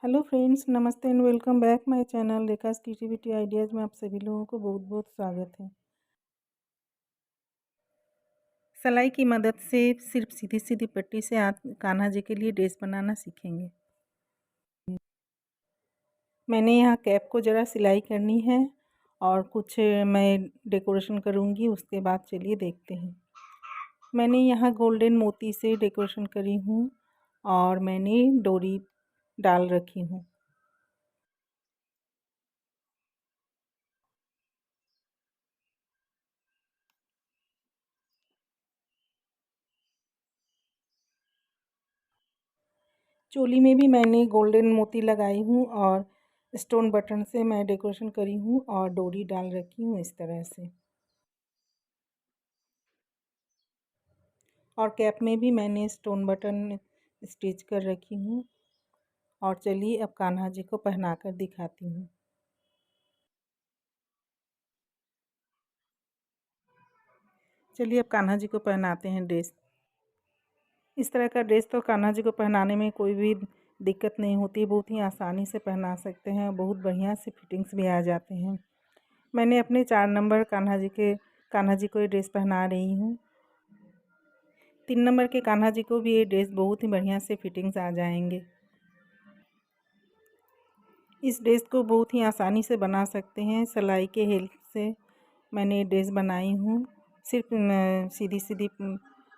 Hello friends, नमस्ते and welcome back my channel Rekha's creativity ideas में आप सभी लोगों को बहुत बहुत स्वागत है। सिलाई की मदद से सिर्फ सीधी सीधी पट्टी से आप कान्हा जी के लिए ड्रेस बनाना सीखेंगे। मैंने यहाँ कैप को ज़रा सिलाई करनी है और कुछ मैं डेकोरेशन करूँगी, उसके बाद चलिए देखते हैं। मैंने यहाँ गोल्डन मोती से डेकोरेशन करी हूँ और मैंने डोरी डाल रखी हूँ। चोली में भी मैंने गोल्डन मोती लगाई हूँ और स्टोन बटन से मैं डेकोरेशन करी हूँ और डोरी डाल रखी हूँ इस तरह से। और कैप में भी मैंने स्टोन बटन स्टिच कर रखी हूँ। और चलिए अब कान्हा जी को पहना कर दिखाती हूँ। चलिए अब कान्हा जी को पहनाते हैं ड्रेस। इस तरह का ड्रेस तो कान्हा जी को पहनाने में कोई भी दिक्कत नहीं होती, बहुत ही आसानी से पहना सकते हैं, बहुत बढ़िया से फिटिंग्स भी आ जाते हैं। मैंने अपने 4 नंबर कान्हा जी को ये ड्रेस पहना रही हूँ। 3 नंबर के कान्हा जी को भी ये ड्रेस बहुत ही बढ़िया से फिटिंग्स आ जाएंगे। इस ड्रेस को बहुत ही आसानी से बना सकते हैं, सिलाई के हेल्प से मैंने ये ड्रेस बनाई हूँ। सिर्फ सीधी सीधी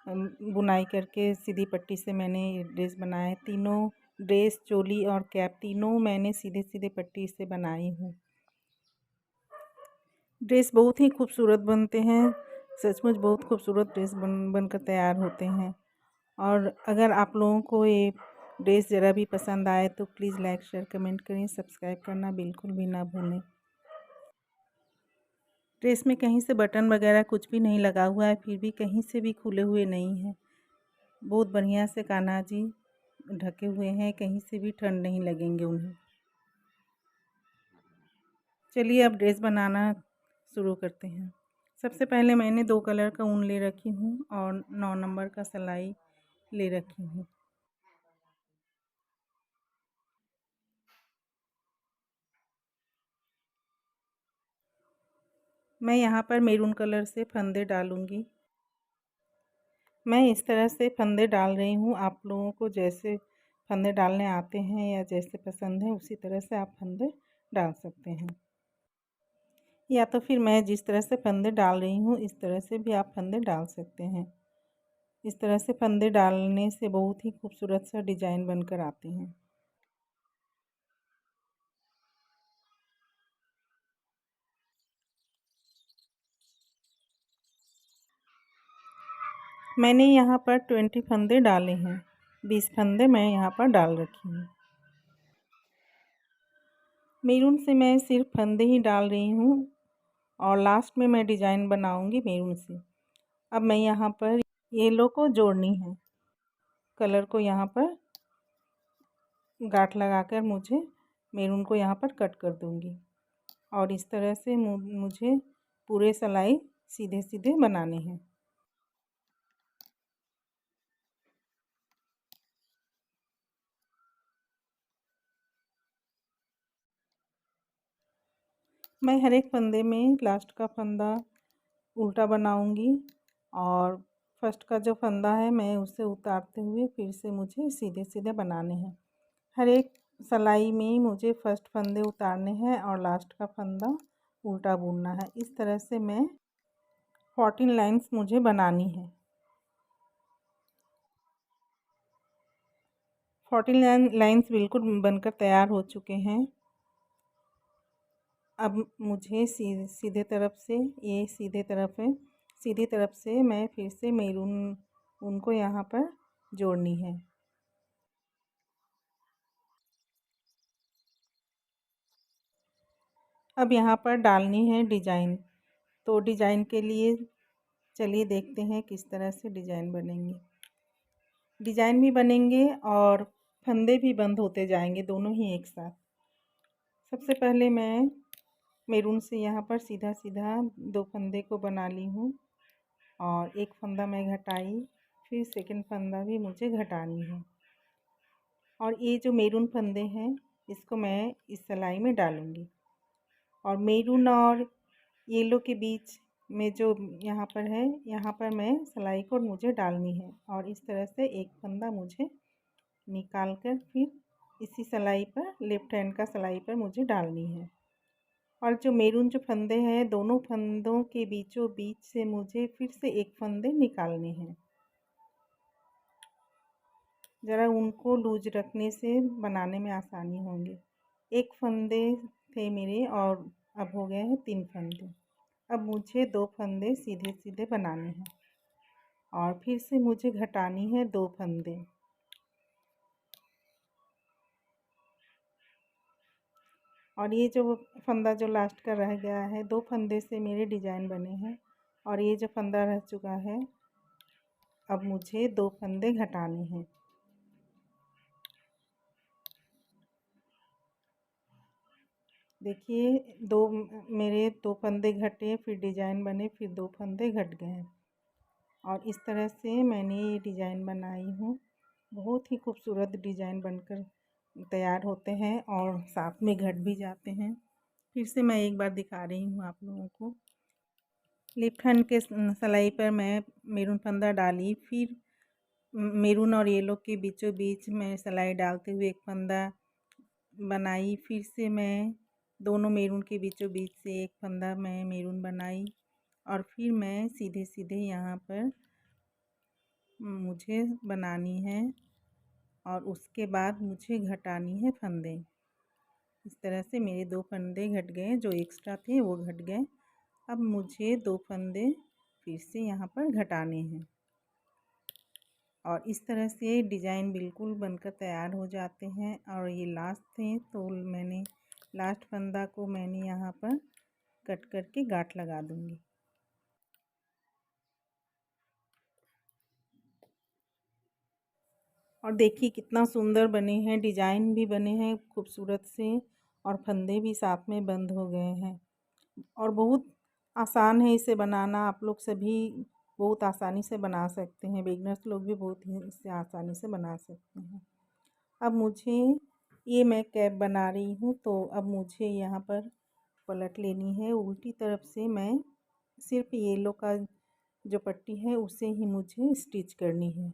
बुनाई करके सीधी पट्टी से मैंने ये ड्रेस बनाया है। तीनों ड्रेस, चोली और कैप तीनों मैंने सीधे सीधे पट्टी से बनाई हूँ। ड्रेस बहुत ही खूबसूरत बनते हैं, सचमुच बहुत खूबसूरत ड्रेस बनकर तैयार होते हैं। और अगर आप लोगों को ये ड्रेस ज़रा भी पसंद आए तो प्लीज़ लाइक शेयर कमेंट करें, सब्सक्राइब करना बिल्कुल भी ना भूलें। ड्रेस में कहीं से बटन वगैरह कुछ भी नहीं लगा हुआ है, फिर भी कहीं से भी खुले हुए नहीं हैं। बहुत बढ़िया से कान्हा जी ढके हुए हैं, कहीं से भी ठंड नहीं लगेंगे उन्हें। चलिए अब ड्रेस बनाना शुरू करते हैं। सबसे पहले मैंने 2 कलर का ऊन ले रखी हूँ और 9 नंबर का सिलाई ले रखी हूँ। मैं यहाँ पर मैरून कलर से फंदे डालूँगी। मैं इस तरह से फंदे डाल रही हूँ, आप लोगों को जैसे फंदे डालने आते हैं या जैसे पसंद है उसी तरह से आप फंदे डाल सकते हैं। या तो फिर मैं जिस तरह से फंदे डाल रही हूँ इस तरह से भी आप फंदे डाल सकते हैं। इस तरह से फंदे डालने से बहुत ही खूबसूरत सा डिज़ाइन बनकर आते हैं। मैंने यहाँ पर 20 फंदे डाले हैं, 20 फंदे मैं यहाँ पर डाल रखी हूँ। मैरून से मैं सिर्फ फंदे ही डाल रही हूँ और लास्ट में मैं डिज़ाइन बनाऊँगी मैरून से। अब मैं यहाँ पर येलो को जोड़नी है, कलर को यहाँ पर गांठ लगाकर मुझे मैरून को यहाँ पर कट कर दूँगी और इस तरह से मुझे पूरे सिलाई सीधे सीधे बनाने हैं। मैं हर एक फंदे में लास्ट का फंदा उल्टा बनाऊँगी और फर्स्ट का जो फंदा है मैं उसे उतारते हुए फिर से मुझे सीधे सीधे बनाने हैं। हर एक सिलाई में मुझे फर्स्ट फंदे उतारने हैं और लास्ट का फंदा उल्टा बुनना है। इस तरह से मैं 14 लाइंस मुझे बनानी है। 14 लाइंस बिल्कुल बनकर तैयार हो चुके हैं। अब मुझे सीधे तरफ से, ये सीधे तरफ है, सीधी तरफ से मैं फिर से मैरून उनको यहाँ पर जोड़नी है। अब यहाँ पर डालनी है डिज़ाइन। तो डिज़ाइन के लिए चलिए देखते हैं किस तरह से डिज़ाइन बनेंगे। डिज़ाइन भी बनेंगे और फंदे भी बंद होते जाएंगे, दोनों ही एक साथ। सबसे पहले मैं मैरून से यहाँ पर सीधा सीधा 2 फंदे को बना ली हूँ और एक फंदा मैं घटाई, फिर सेकंड फंदा भी मुझे घटानी है। और ये जो मैरून फंदे हैं इसको मैं इस सिलाई में डालूँगी। और मैरून और येलो के बीच में जो यहाँ पर है, यहाँ पर मैं सिलाई को मुझे डालनी है और इस तरह से एक फंदा मुझे निकाल कर फिर इसी सिलाई पर लेफ्ट हैंड का सिलाई पर मुझे डालनी है। और जो मैरून जो फंदे हैं, दोनों फंदों के बीचों बीच से मुझे फिर से एक फंदे निकालने हैं। ज़रा उनको लूज रखने से बनाने में आसानी होंगी। एक फंदे थे मेरे और अब हो गए हैं 3 फंदे। अब मुझे 2 फंदे सीधे सीधे बनाने हैं और फिर से मुझे घटानी है 2 फंदे। और ये जो फंदा जो लास्ट का रह गया है, 2 फंदे से मेरे डिज़ाइन बने हैं और ये जो फंदा रह चुका है, अब मुझे 2 फंदे घटाने हैं। देखिए, मेरे 2 फंदे घटे, फिर डिज़ाइन बने, फिर 2 फंदे घट गए हैं और इस तरह से मैंने ये डिज़ाइन बनाई हूँ। बहुत ही खूबसूरत डिज़ाइन बनकर तैयार होते हैं और साथ में घट भी जाते हैं। फिर से मैं एक बार दिखा रही हूँ आप लोगों को। लेफ्ट हैंड के सिलाई पर मैं मैरून फंदा डाली, फिर मैरून और येलो के बीचों बीच मैं सिलाई डालते हुए एक फंदा बनाई। फिर से मैं दोनों मैरून के बीचों बीच से एक फंदा मैं मैरून बनाई और फिर मैं सीधे सीधे यहाँ पर मुझे बनानी है और उसके बाद मुझे घटानी है फंदे। इस तरह से मेरे 2 फंदे घट गए, जो एक्स्ट्रा थे वो घट गए। अब मुझे 2 फंदे फिर से यहाँ पर घटाने हैं और इस तरह से डिज़ाइन बिल्कुल बनकर तैयार हो जाते हैं। और ये लास्ट थे तो मैंने लास्ट फंदा को मैंने यहाँ पर कट करके गांठ लगा दूँगी। और देखिए कितना सुंदर बने हैं, डिज़ाइन भी बने हैं खूबसूरत से और फंदे भी साथ में बंद हो गए हैं। और बहुत आसान है इसे बनाना, आप लोग सभी बहुत आसानी से बना सकते हैं। बिगनर्स लोग भी बहुत ही इसे आसानी से बना सकते हैं। अब मुझे ये मैं कैप बना रही हूँ तो अब मुझे यहाँ पर पलट लेनी है उल्टी तरफ से। मैं सिर्फ येलो का जो पट्टी है उसे ही मुझे स्टिच करनी है।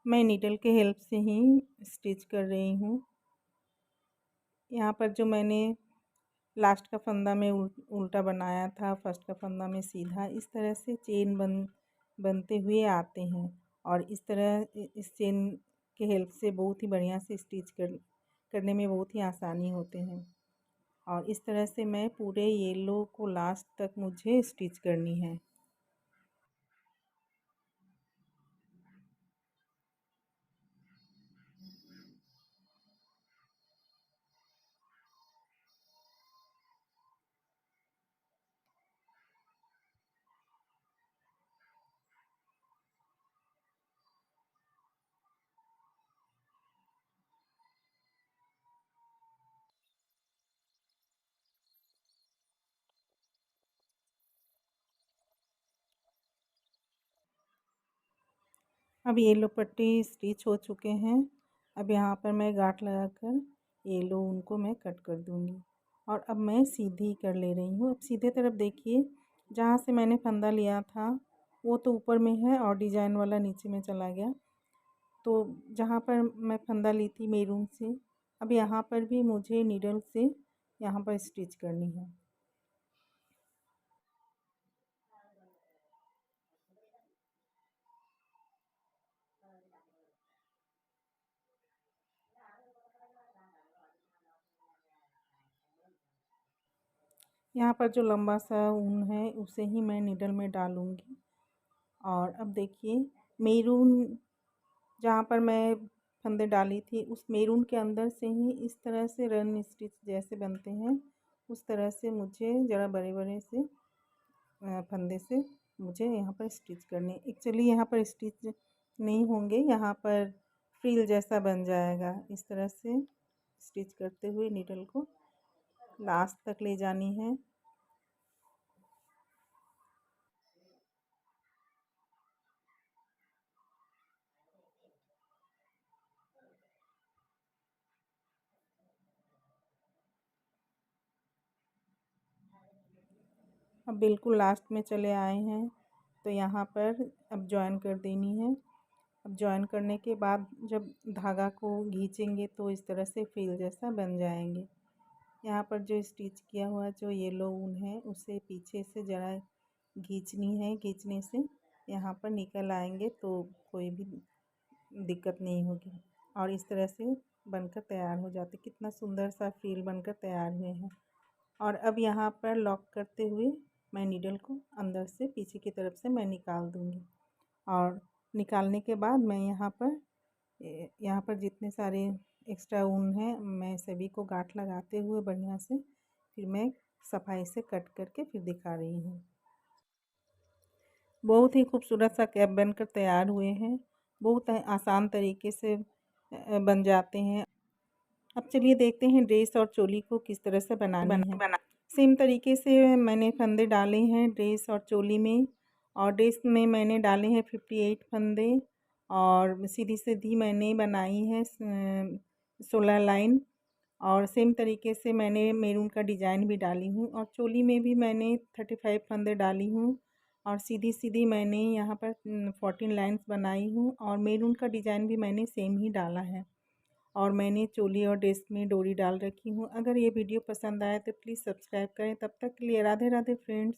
मैं नीडल के हेल्प से ही स्टिच कर रही हूँ। यहाँ पर जो मैंने लास्ट का फंदा में उल्टा बनाया था, फर्स्ट का फंदा में सीधा, इस तरह से चेन बनते हुए आते हैं और इस तरह इस चेन के हेल्प से बहुत ही बढ़िया से स्टिच करने में बहुत ही आसानी होते हैं। और इस तरह से मैं पूरे येलो को लास्ट तक मुझे स्टिच करनी है। अब येलो पट्टी स्टिच हो चुके हैं। अब यहाँ पर मैं गांठ लगाकर येलो उनको मैं कट कर दूँगी और अब मैं सीधी कर ले रही हूँ। अब सीधे तरफ देखिए, जहाँ से मैंने फंदा लिया था वो तो ऊपर में है और डिज़ाइन वाला नीचे में चला गया। तो जहाँ पर मैं फंदा ली थी मैरून से, अब यहाँ पर भी मुझे नीडल से यहाँ पर स्टिच करनी है। यहाँ पर जो लंबा सा ऊन है उसे ही मैं नीडल में डालूँगी। और अब देखिए, मैरून जहाँ पर मैं फंदे डाली थी उस मैरून के अंदर से ही इस तरह से रन स्टिच जैसे बनते हैं, उस तरह से मुझे ज़रा बड़े बड़े से फंदे से मुझे यहाँ पर स्टिच करने। एक्चुअली यहाँ पर स्टिच नहीं होंगे, यहाँ पर फ्रिल जैसा बन जाएगा। इस तरह से स्टिच करते हुए नीडल को लास्ट तक ले जानी है। अब बिल्कुल लास्ट में चले आए हैं, तो यहाँ पर अब जॉइन कर देनी है। अब जॉइन करने के बाद जब धागा को खींचेंगे तो इस तरह से फ्रिल जैसा बन जाएंगे। यहाँ पर जो स्टिच किया हुआ जो येलो ऊन है उसे पीछे से ज़रा खींचनी है। खींचने से यहाँ पर निकल आएंगे तो कोई भी दिक्कत नहीं होगी। और इस तरह से बनकर तैयार हो जाते। कितना सुंदर सा फ्रिल बनकर तैयार हुए हैं। और अब यहाँ पर लॉक करते हुए मैं नीडल को अंदर से पीछे की तरफ से मैं निकाल दूँगी। और निकालने के बाद मैं यहाँ पर जितने सारे एक्स्ट्रा ऊन है मैं सभी को गांठ लगाते हुए बढ़िया से फिर मैं सफाई से कट करके फिर दिखा रही हूँ। बहुत ही खूबसूरत सा कैप बनकर तैयार हुए हैं। बहुत आसान तरीके से बन जाते हैं। अब चलिए देखते हैं ड्रेस और चोली को किस तरह से बनानी है। सेम तरीके से मैंने फंदे डाले हैं ड्रेस और चोली में। और ड्रेस में मैंने डाले हैं 58 फंदे और सीधी सीधी मैंने बनाई है 16 लाइन। और सेम तरीके से मैंने मैरून का डिज़ाइन भी डाली हूँ। और चोली में भी मैंने 35 फंदे डाली हूँ और सीधी सीधी मैंने यहाँ पर 14 लाइन्स बनाई हूँ। और मैरून का डिज़ाइन भी मैंने सेम ही डाला है। और मैंने चोली और ड्रेस में डोरी डाल रखी हूँ। अगर ये वीडियो पसंद आए तो प्लीज़ सब्सक्राइब करें। तब तक के लिए राधे राधे फ्रेंड्स।